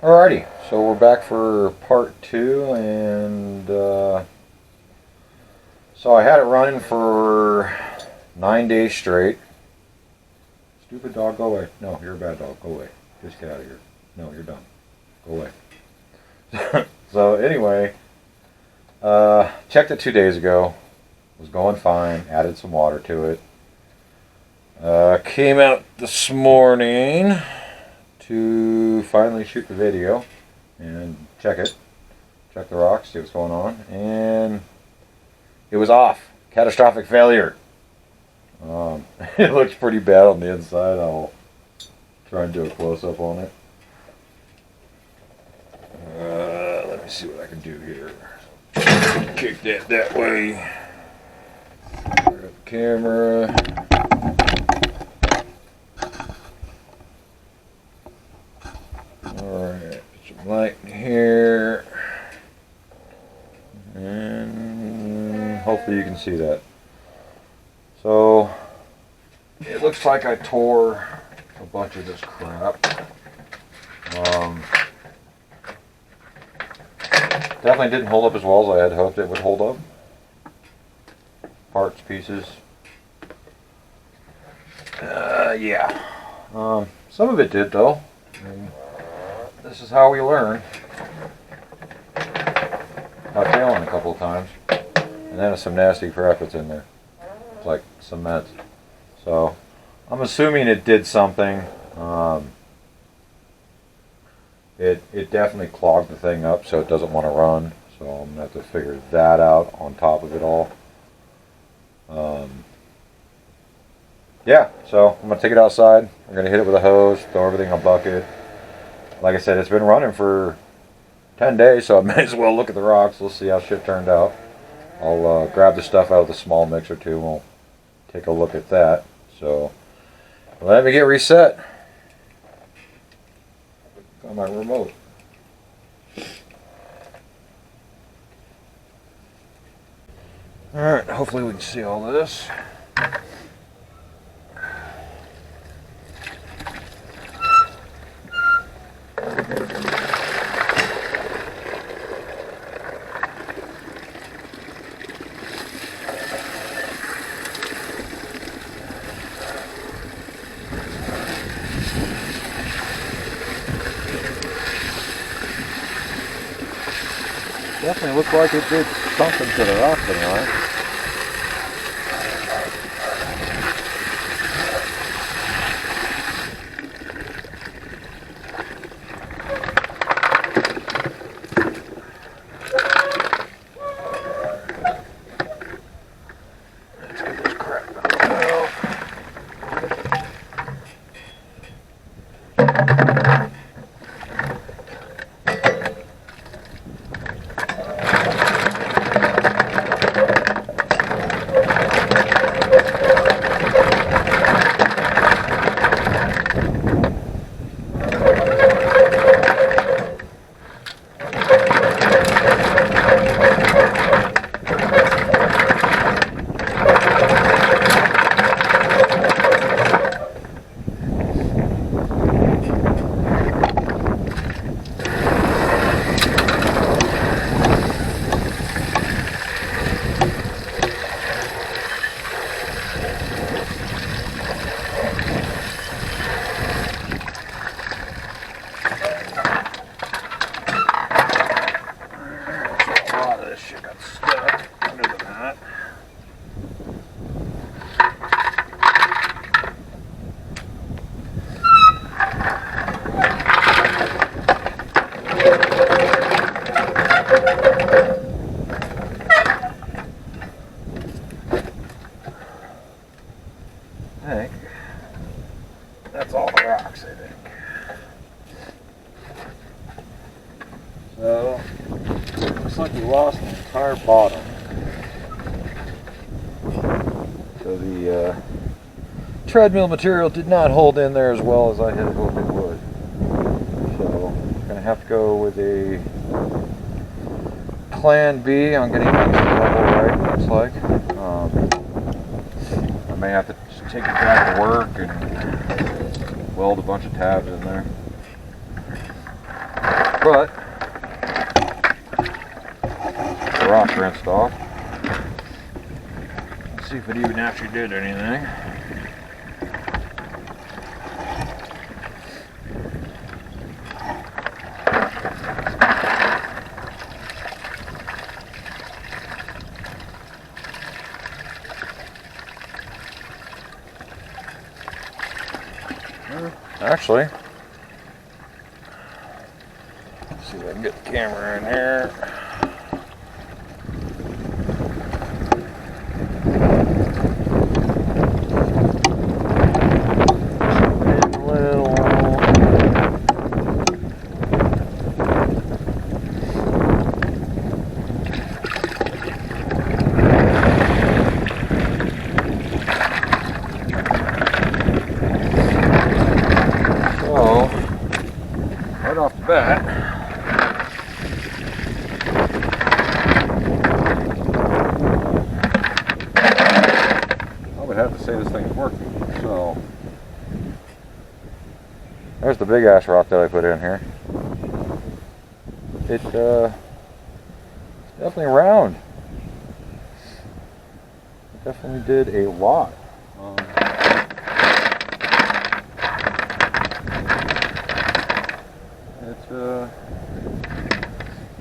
Alrighty, so we're back for part two, and so I had it running for 9 days straight. Stupid dog, go away. No, you're a bad dog, go away. Just get out of here. No, you're done. Go away. So anyway, checked it 2 days ago. Was going fine. Added some water to it. Came out this morning to finally shoot the video and check it. Check the rocks, see what's going on. And it was off. Catastrophic failure. It looks pretty bad on the inside. I'll try and do a close-up on it. Let me see what I can do here. Kick that way. Grab the camera. Alright, put some light in here. And hopefully you can see that. So, it looks like I tore a bunch of this crap. Definitely didn't hold up as well as I had hoped it would hold up. Parts, pieces. Yeah. Some of it did though. I mean, this is how we learn. Got failing a couple of times. And then some nasty crap that's in there. It's like cement. So, I'm assuming it did something. It definitely clogged the thing up so it doesn't want to run. So I'm going to have to figure that out on top of it all. Yeah, so I'm going to take it outside. I'm going to hit it with a hose, throw everything in a bucket. Like I said, it's been running for 10 days, so I may as well look at the rocks. Let's see how shit turned out. I'll grab the stuff out of the small mixer too, and we'll take a look at that. So let me get reset. On my remote. Alright, hopefully we can see all of this. Definitely looked like it did something to the rock anyway. Let's get this crap out. I think that's all the rocks, I think. So, looks like we lost the entire bottom. So the treadmill material did not hold in there as well as I had hoped it would. So, I'm going to have to go with a plan B on getting that level right, looks like. I may have to take it back to work and weld a bunch of tabs in there. but the rock rinsed off. Let's see if it even actually did anything. Actually, let's see if I can get the camera in here. Right off the bat, I would have to say this thing's working. So there's the big ass rock that I put in here. It's definitely round. It definitely did a lot.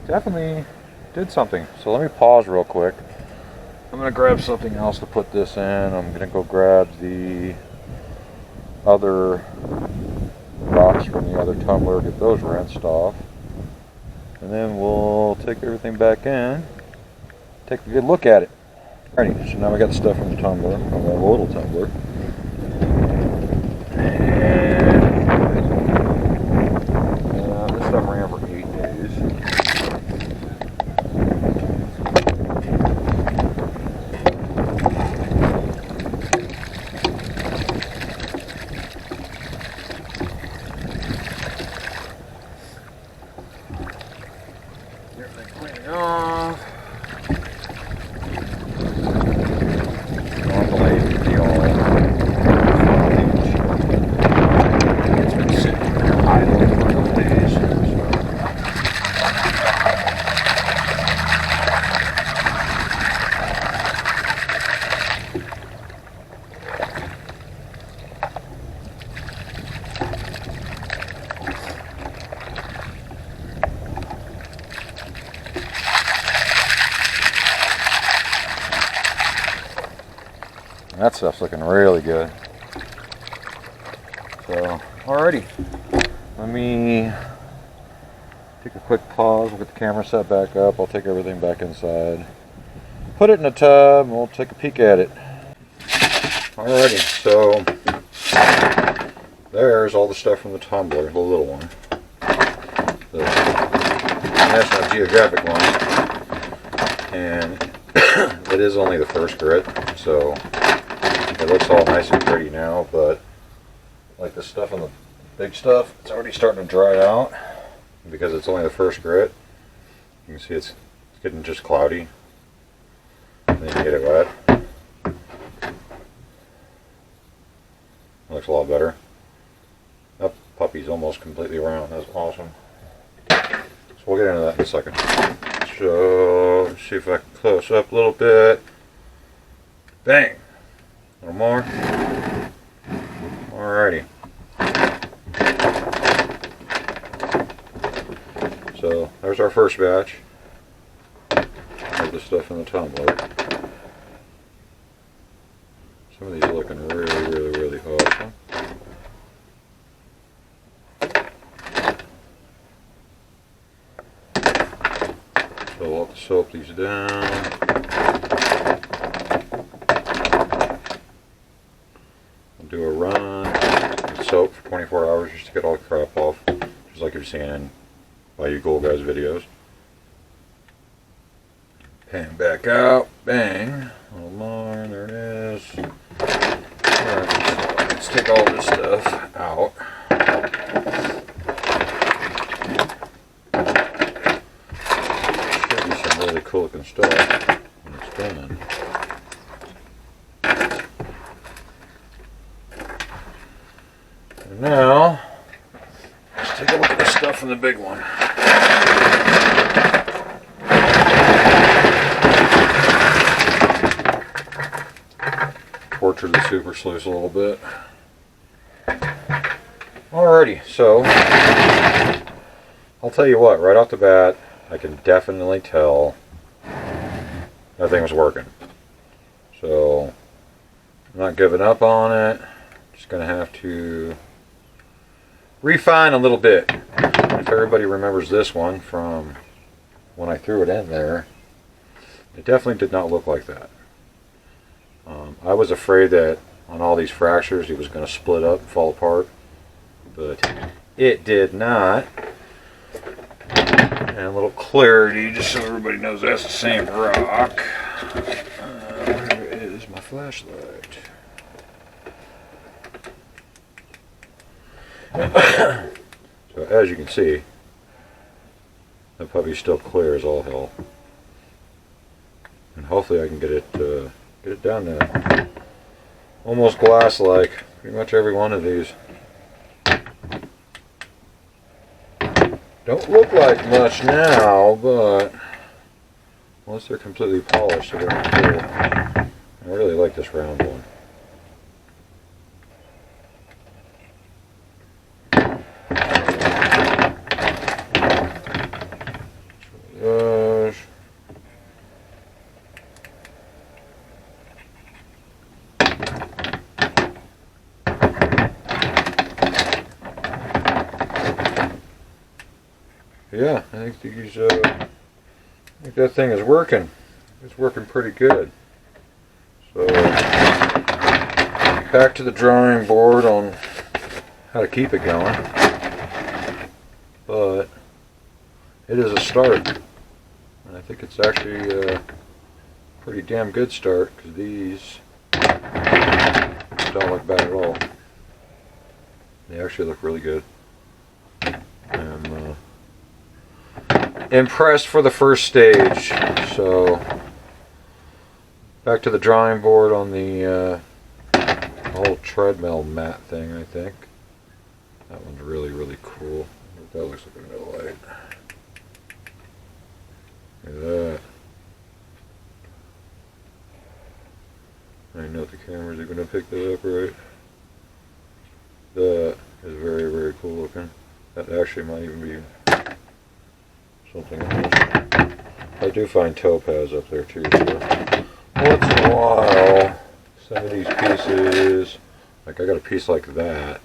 Definitely did something. So let me pause real quick. I'm gonna grab something else to put this in. I'm gonna go grab the other rocks from the other tumbler, get those rinsed off, and then we'll take everything back in, take a good look at it. Alrighty, so now we got the stuff from the tumbler, from the little tumbler. And this stuff ran for 8 days. Cleaning off. Normally the old it's been sitting idle for a couple days. That stuff's looking really good. So, alrighty. Let me take a quick pause. We'll get the camera set back up. I'll take everything back inside. Put it in a tub and we'll take a peek at it. Alrighty, so there's all the stuff from the tumbler, the little one. The National Geographic one. And it is only the first grit, so it looks all nice and pretty now, but like the stuff on the big stuff, it's already starting to dry out because it's only the first grit. You can see it's getting just cloudy. And then you get it wet. It looks a lot better. That puppy's almost completely round. That's awesome. So we'll get into that in a second. So let's see if I can close up a little bit. Bang! A little more. Alrighty. So there's our first batch of the stuff in the tumbler. Some of these are looking really awesome. So we'll have to soap these down. Do a run with soap for 24 hours just to get all the crap off, just like you're seeing in by you Gold Guys videos. Pan back out, bang, a little more, there it is. Alright, so let's take all this stuff out. Should be some really cool looking stuff when it's done. Now, let's take a look at the stuff from the big one. Torture the super sluice a little bit. Alrighty, so I'll tell you what, right off the bat, I can definitely tell that thing was working. So I'm not giving up on it. Just gonna have to refine a little bit. If everybody remembers this one from when I threw it in there, it definitely did not look like that. I was afraid that on all these fractures it was going to split up and fall apart, but it did not. And a little clarity just so everybody knows that's the same rock. Where is my flashlight? So as you can see, that puppy's still clear as all hell. And hopefully I can get it down to almost glass-like. Pretty much every one of these. Don't look like much now, but once they're completely polished, they're going to be cool. I really like this round one. Yeah, I think that thing is working. It's working pretty good. So back to the drawing board on how to keep it going. But it is a start, and I think it's actually a pretty damn good start, because these don't look bad at all. They actually look really good. I'm impressed for the first stage. So back to the drawing board on the whole treadmill mat thing. I think that one's really cool. That looks like a no light. Look at that. I know if the cameras are going to pick that up right. That is very cool looking. That actually might even be something else. I do find topaz up there too, so once in a while some of these pieces, like I got a piece like that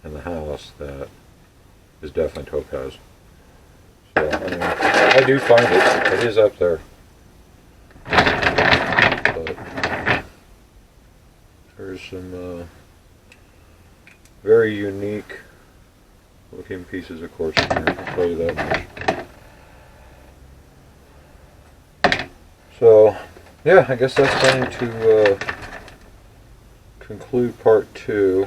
in the house that is definitely topaz. So I mean, I do find it. It is up there. But there's some very unique looking pieces, of course, in here. I'll tell you that much. So, yeah, I guess that's going to conclude part 2.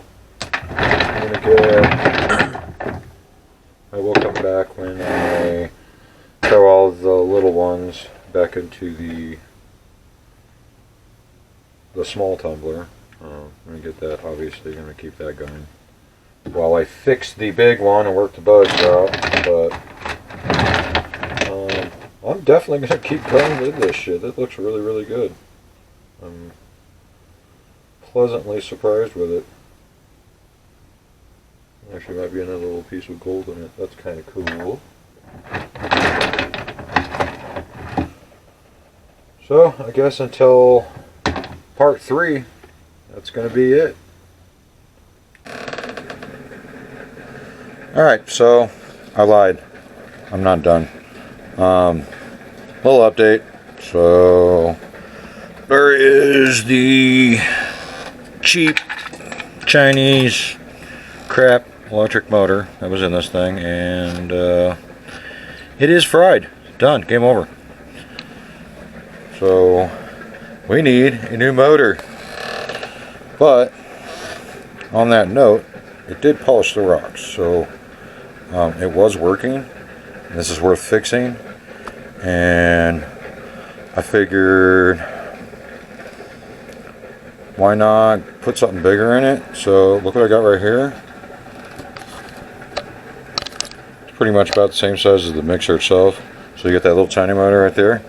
I'm going to get... I will come back when I throw all the little ones back into the small tumbler. I'm going to get that, obviously, going to keep that going while I fix the big one and work the bugs out, but I'm definitely going to keep going with this shit. That looks really good. I'm pleasantly surprised with it. Actually might be another little piece of gold in it. That's kind of cool. So, I guess until part 3, that's going to be it. Alright, so I lied. I'm not done. Little update. So there is the cheap Chinese crap electric motor that was in this thing, and it is fried. Done. Game over. So we need a new motor. But on that note, it did polish the rocks, so it was working. This is worth fixing, and I figured why not put something bigger in it. So look what I got right here. pretty much about the same size as the mixer itself. So you get that little tiny motor right there.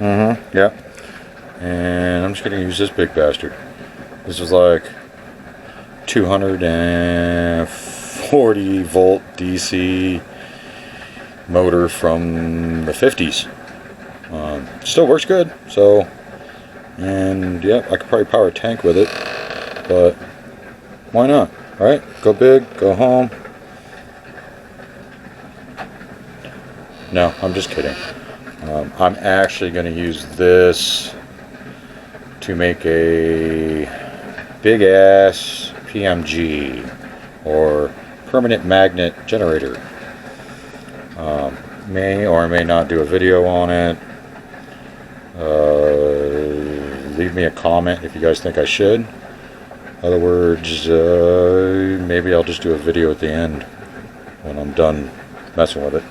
Yeah. And I'm just going to use this big bastard. This is like 240 volt DC motor from the 50s. Still works good. So, and yeah, I could probably power a tank with it, but why not? Right? Go big, go home. No, I'm just kidding. I'm actually going to use this to make a big ass PMG, or permanent magnet generator. May or may not do a video on it. Leave me a comment if you guys think I should. In other words, maybe I'll just do a video at the end when I'm done messing with it.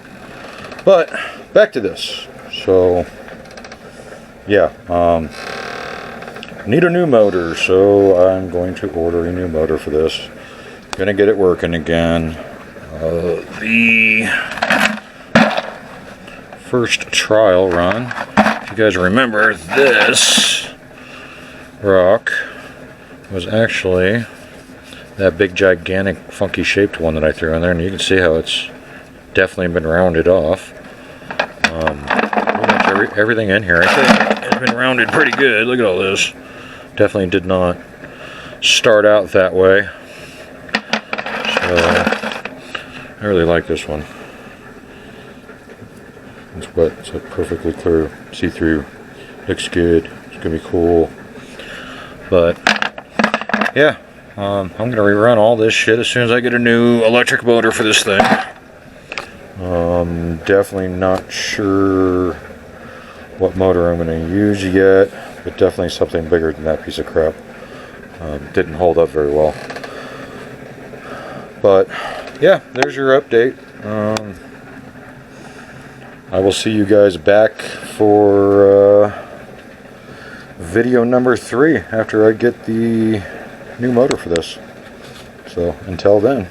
But back to this. So yeah, need a new motor, so I'm going to order a new motor for this. Gonna get it working again. The first trial run, if you guys remember, this rock was actually that big gigantic funky shaped one that I threw in there, and you can see how it's definitely been rounded off. Pretty much everything in here I think has been rounded pretty good. Look at all this. Definitely did not start out that way. So I really like this one. It's wet, it's perfectly clear, see-through. Looks good. It's gonna be cool. But yeah, I'm gonna rerun all this shit as soon as I get a new electric motor for this thing. Definitely not sure what motor I'm going to use yet, but definitely something bigger than that piece of crap. Didn't hold up very well. But yeah, there's your update. I will see you guys back for video number 3 after I get the new motor for this. So until then.